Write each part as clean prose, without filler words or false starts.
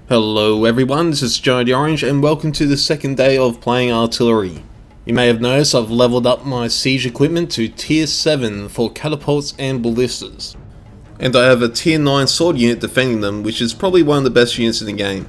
Hello everyone, this is Jona the Orange and welcome to the second day of playing artillery. You may have noticed I've leveled up my siege equipment to tier 7 for catapults and ballistas. And I have a tier 9 sword unit defending them, which is probably one of the best units in the game.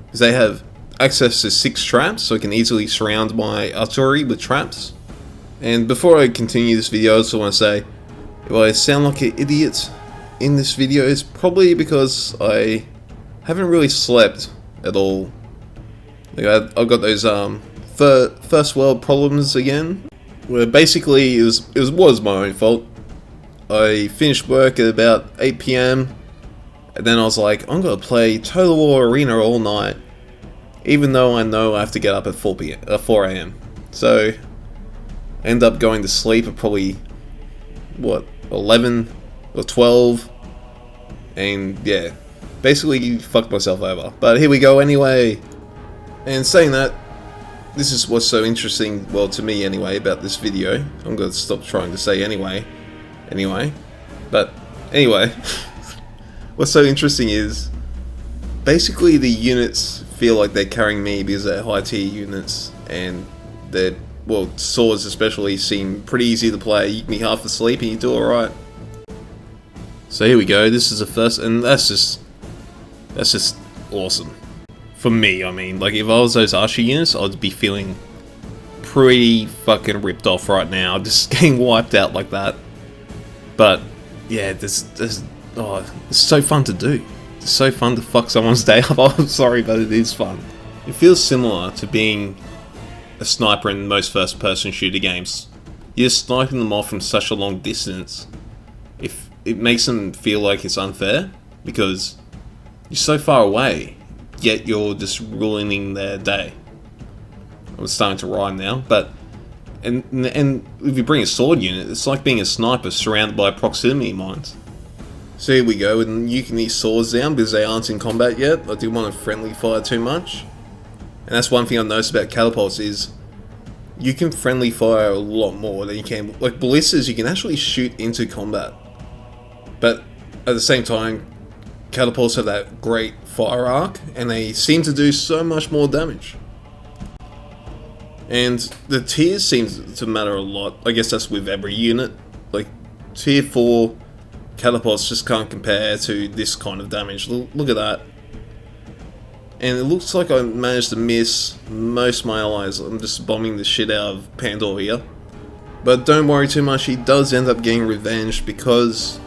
Because they have access to 6 traps, so I can easily surround my artillery with traps. And before I continue this video, I also want to say, if I sound like an idiot in this video, it's probably because I haven't really slept at all. Like I've got those first world problems again, where basically it was my own fault. I finished work at about 8 PM, and then I was like, I'm gonna play Total War Arena all night, even though I know I have to get up at 4 AM. So I end up going to sleep at probably what, 11 or 12, and yeah, basically fucked myself over. But here we go anyway. And saying that, this is what's so interesting, well, to me anyway, about this video. I'm gonna stop trying to say anyway, but anyway, what's so interesting is basically the units feel like they're carrying me because they're high tier units, and they're, well, swords especially seem pretty easy to play. You can be half asleep and you do alright. So here we go, this is the first, and that's just awesome. For me, I mean, like if I was those Archer units, I'd be feeling pretty fucking ripped off right now, just getting wiped out like that. But yeah, it's so fun to do. It's so fun to fuck someone's day up. I'm sorry, but it is fun. It feels similar to being a sniper in most first-person shooter games. You're sniping them off from such a long distance. If it makes them feel like it's unfair, because you're so far away, yet you're just ruining their day. I'm starting to rhyme now, but and if you bring a sword unit, it's like being a sniper surrounded by proximity mines. So here we go, and you can these swords down because they aren't in combat yet. I didn't want to friendly fire too much, and that's one thing I've noticed about catapults is you can friendly fire a lot more than you can, like ballistas. You can actually shoot into combat, but at the same time, catapults have that great fire arc, and they seem to do so much more damage. And the tiers seem to matter a lot. I guess that's with every unit. Like tier 4 catapults just can't compare to this kind of damage. Look at that. And it looks like I managed to miss most of my allies. I'm just bombing the shit out of Pandor here. But don't worry too much, he does end up getting revenge because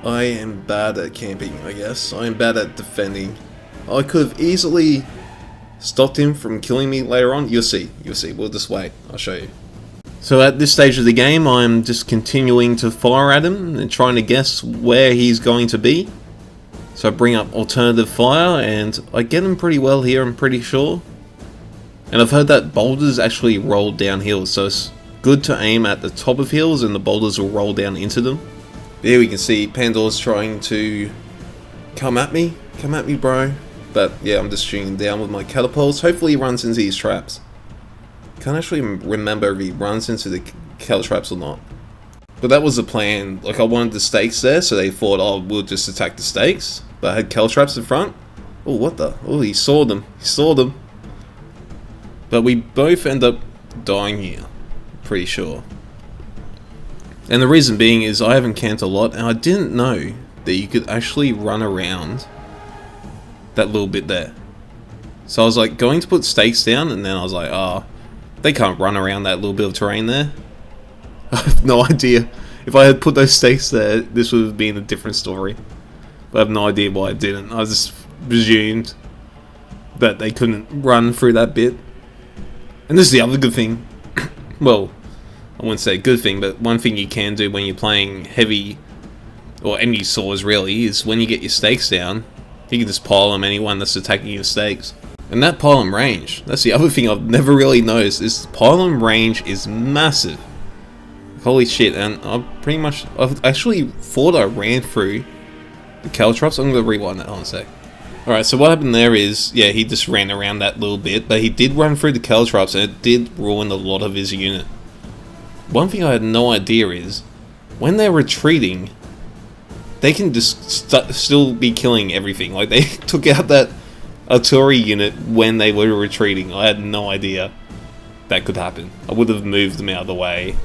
I am bad at camping, I guess. I am bad at defending. I could have easily stopped him from killing me later on. You'll see, we'll just wait, I'll show you. So at this stage of the game, I'm just continuing to fire at him and trying to guess where he's going to be. So I bring up alternative fire and I get him pretty well here, I'm pretty sure. And I've heard that boulders actually roll down hills, so it's good to aim at the top of hills and the boulders will roll down into them. Here we can see Pandor's trying to come at me bro. But yeah, I'm just shooting down with my catapults. Hopefully he runs into these traps. Can't actually remember if he runs into the catapult traps or not. But that was the plan. Like I wanted the stakes there, so they thought, oh, we'll just attack the stakes. But I had catapult traps in front. Oh, what the? Oh, he saw them. But we both end up dying here. Pretty sure. And the reason being is I haven't camped a lot, and I didn't know that you could actually run around that little bit there. So I was like going to put stakes down, and then I was like, oh, they can't run around that little bit of terrain there. I have no idea. If I had put those stakes there, this would have been a different story. But I have no idea why I didn't. I just presumed that they couldn't run through that bit. And this is the other good thing. Well, I wouldn't say a good thing, but one thing you can do when you're playing heavy, or any swords really, is when you get your stakes down, you can just pile on anyone that's attacking your stakes. And that pile-on range, that's the other thing I've never really noticed, is pile-on range is massive. Holy shit, and I've actually thought I ran through the caltrops. I'm going to rewind that on a sec. Alright, so what happened there is, yeah, he just ran around that little bit, but he did run through the caltrops, and it did ruin a lot of his unit. One thing I had no idea is, when they're retreating, they can just still be killing everything. Like, they took out that artillery unit when they were retreating. I had no idea that could happen. I would have moved them out of the way.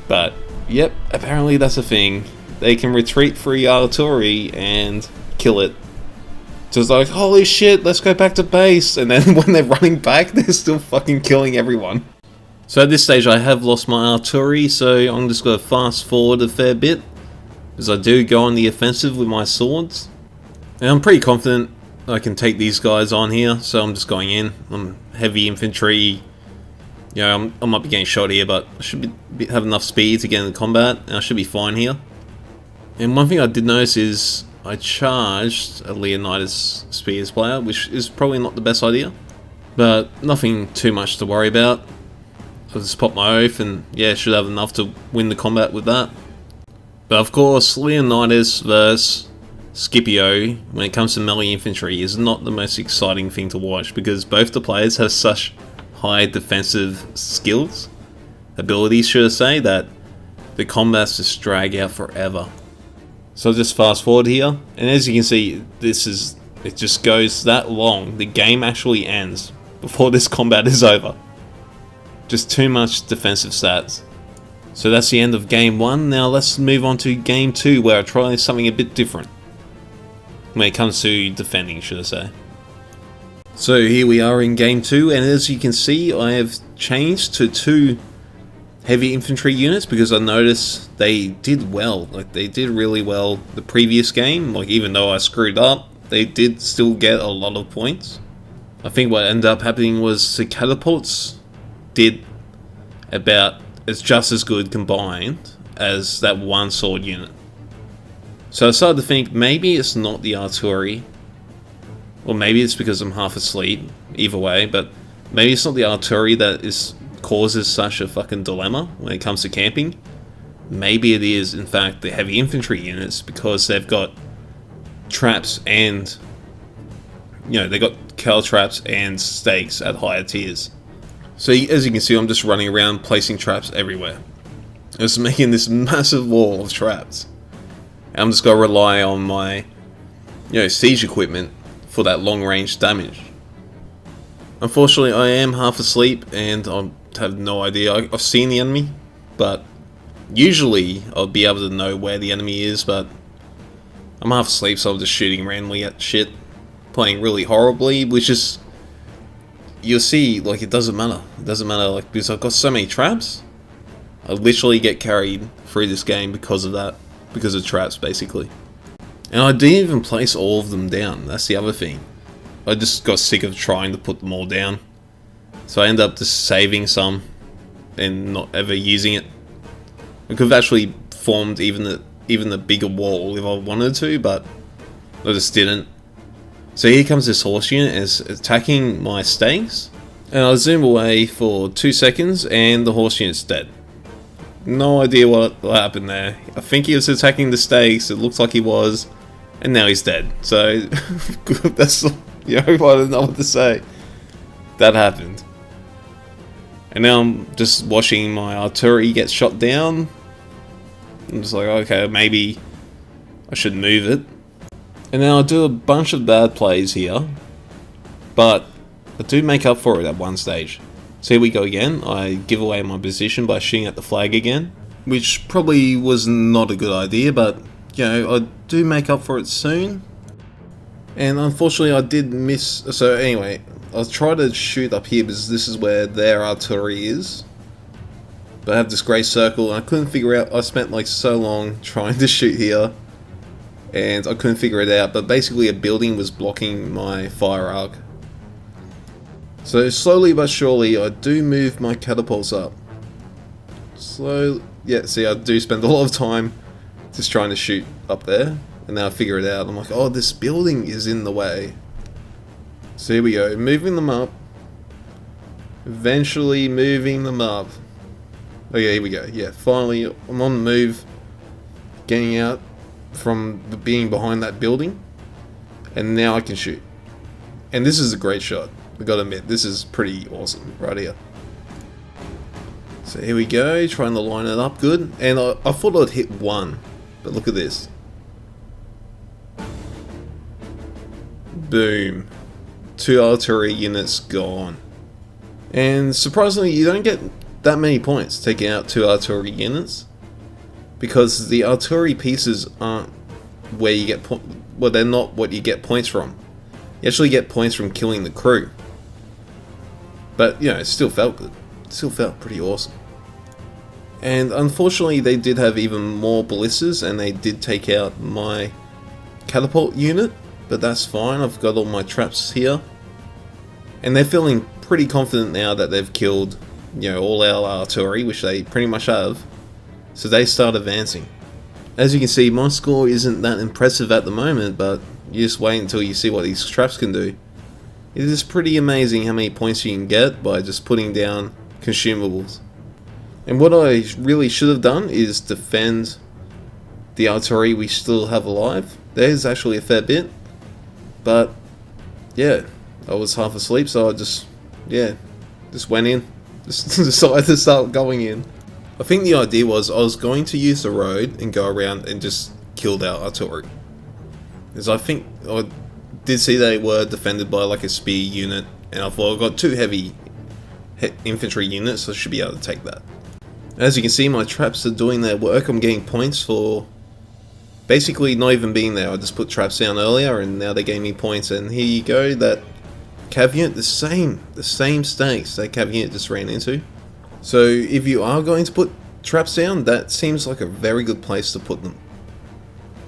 But, yep, apparently that's a thing. They can retreat free artillery and kill it. So it's like, holy shit, let's go back to base. And then when they're running back, they're still fucking killing everyone. So at this stage I have lost my artillery, so I'm just going to fast forward a fair bit, as I do go on the offensive with my swords. And I'm pretty confident I can take these guys on here, so I'm just going in. I'm heavy infantry. You know, I might be getting shot here, but I should have enough speed to get into combat, and I should be fine here. And one thing I did notice is I charged a Leonidas Spears player, which is probably not the best idea, but nothing too much to worry about. I'll just pop my oath, and yeah, should have enough to win the combat with that. But of course, Leonidas versus Scipio, when it comes to melee infantry, is not the most exciting thing to watch, because both the players have such high defensive skills, abilities should I say, that the combats just drag out forever. So I'll just fast forward here, and as you can see, it just goes that long. The game actually ends before this combat is over. Just too much defensive stats. So that's the end of game 1. Now let's move on to game 2, where I try something a bit different when it comes to defending, should I say. So here we are in game 2, and as you can see, I have changed to 2 heavy infantry units because I noticed they did well. Like, they did really well the previous game. Like, even though I screwed up, they did still get a lot of points. I think what ended up happening was the catapults did about just as good combined as that one sword unit. So I started to think maybe it's not the artillery, or maybe it's because I'm half asleep, either way, but maybe it's not the artillery that causes such a fucking dilemma when it comes to camping. Maybe it is in fact the heavy infantry units, because they've got traps and, you know, they got caltraps and stakes at higher tiers. So as you can see, I'm just running around placing traps everywhere. Just making this massive wall of traps. I'm just going to rely on my, you know, siege equipment for that long range damage. Unfortunately, I am half asleep and I have no idea. I've seen the enemy, but usually I'll be able to know where the enemy is, but I'm half asleep, so I'm just shooting randomly at shit, playing really horribly, which is, you'll see, like, it doesn't matter. It doesn't matter, like, because I've got so many traps. I literally get carried through this game because of that. Because of traps, basically. And I didn't even place all of them down. That's the other thing. I just got sick of trying to put them all down. So I ended up just saving some and not ever using it. I could have actually formed even the bigger wall if I wanted to, but I just didn't. So here comes this horse unit, and it's attacking my stakes. And I zoom away for 2 seconds and the horse unit's dead. No idea what happened there. I think he was attacking the stakes, it looks like he was, and now he's dead. So, that's, you know, I don't know what to say. That happened. And now I'm just watching my artillery get shot down. I'm just like, okay, maybe I should move it. And then I do a bunch of bad plays here, but I do make up for it at one stage. So here we go again. I give away my position by shooting at the flag again, which probably was not a good idea, but, you know, I do make up for it soon. And unfortunately I did miss. So anyway, I'll try to shoot up here because this is where their artillery is. But I have this grey circle and I couldn't figure out. I spent like so long trying to shoot here and I couldn't figure it out, but basically a building was blocking my fire arc. So slowly but surely I do move my catapults up. Yeah, see, I do spend a lot of time just trying to shoot up there, and then I figure it out. I'm like, oh, this building is in the way. So here we go, moving them up. Eventually moving them up. Oh yeah, here we go. Yeah, finally I'm on the move, getting out from being behind that building, and now I can shoot. And this is a great shot. I gotta admit, this is pretty awesome right here. So here we go, trying to line it up good. And I thought I'd hit one, but look at this. Boom. 2 artillery units gone. And surprisingly, you don't get that many points taking out 2 artillery units, because the artillery pieces aren't where you get well, they're not what you get points from. You actually get points from killing the crew. But, you know, it still felt good. It still felt pretty awesome. And unfortunately, they did have even more ballistas, and they did take out my catapult unit, but that's fine. I've got all my traps here. And they're feeling pretty confident now that they've killed, you know, all our artillery, which they pretty much have. So they start advancing. As you can see, my score isn't that impressive at the moment, but you just wait until you see what these traps can do. It is pretty amazing how many points you can get by just putting down consumables. And what I really should have done is defend the artillery we still have alive. There's actually a fair bit, but yeah, I was half asleep, so I just went in. Just decided to start going in. I think the idea was I was going to use the road and go around and just kill our artillery. Because I think I did see they were defended by like a spear unit, and I thought I've got 2 heavy infantry units, so I should be able to take that. As you can see, my traps are doing their work. I'm getting points for basically not even being there. I just put traps down earlier and now they gave me points, and here you go, that cav unit, the same stakes that cav unit just ran into. So if you are going to put traps down, that seems like a very good place to put them.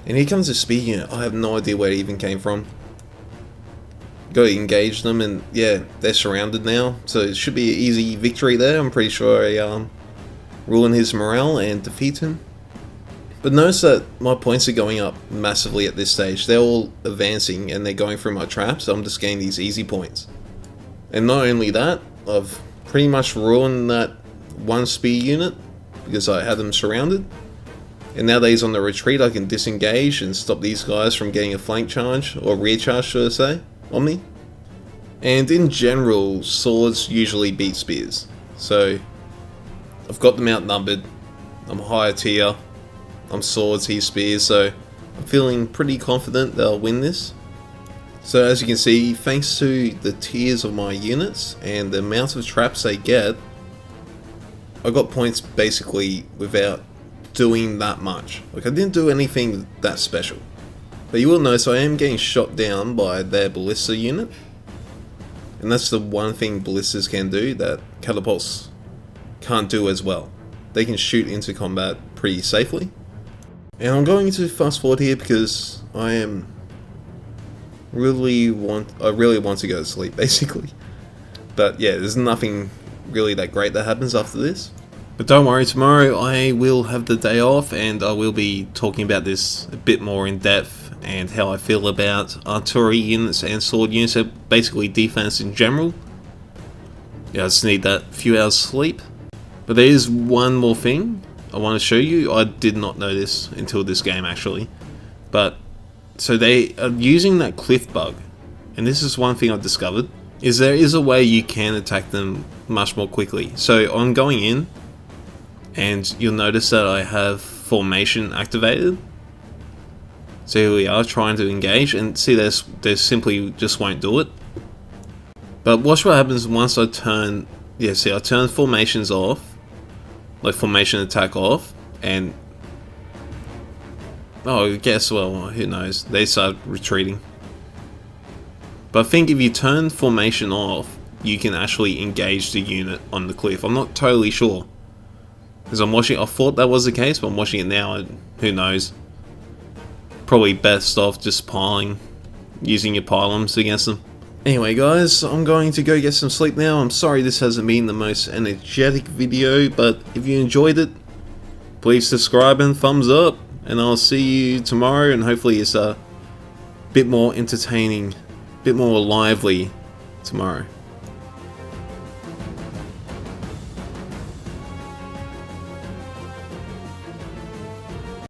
And here comes the spear unit. I have no idea where it even came from. Got to engage them, and yeah, they're surrounded now, so it should be an easy victory there. I'm pretty sure I ruin his morale and defeat him. But notice that my points are going up massively at this stage. They're all advancing and they're going through my traps, so I'm just getting these easy points. And not only that, I've pretty much ruined that 1 spear unit because I had them surrounded. And now that he's on the retreat, I can disengage and stop these guys from getting a flank charge, or rear charge should I say, on me. And in general, swords usually beat spears. So I've got them outnumbered. I'm higher tier. I'm swords, he's spears, so I'm feeling pretty confident they'll win this. So as you can see, thanks to the tiers of my units and the amount of traps they get, I got points basically without doing that much. Like, I didn't do anything that special. But you will notice I am getting shot down by their ballista unit. And that's the one thing ballistas can do that catapults can't do as well. They can shoot into combat pretty safely. And I'm going to fast forward here because I really want to go to sleep basically. But yeah, there's nothing really that great that happens after this. But don't worry, tomorrow I will have the day off and I will be talking about this a bit more in depth and how I feel about artillery units and sword units, so basically defense in general. Yeah, I just need that few hours sleep. But there is one more thing I want to show you. I did not know this until this game actually. But so they are using that cliff bug, and this is one thing I've discovered, is there is a way you can attack them much more quickly. So I'm going in and you'll notice that I have formation activated. So here we are trying to engage, and see they simply just won't do it. But watch what happens once I turn, yeah, see I turn formations off, like formation attack off, and oh, I guess, well, who knows, they start retreating. But I think if you turn formation off, you can actually engage the unit on the cliff. I'm not totally sure, because I'm watching, I thought that was the case, but I'm watching it now and who knows. Probably best off just piling, using your pylons against them. Anyway guys, I'm going to go get some sleep now. I'm sorry this hasn't been the most energetic video, but if you enjoyed it, please subscribe and thumbs up, and I'll see you tomorrow, and hopefully it's a bit more entertaining, a bit more lively tomorrow.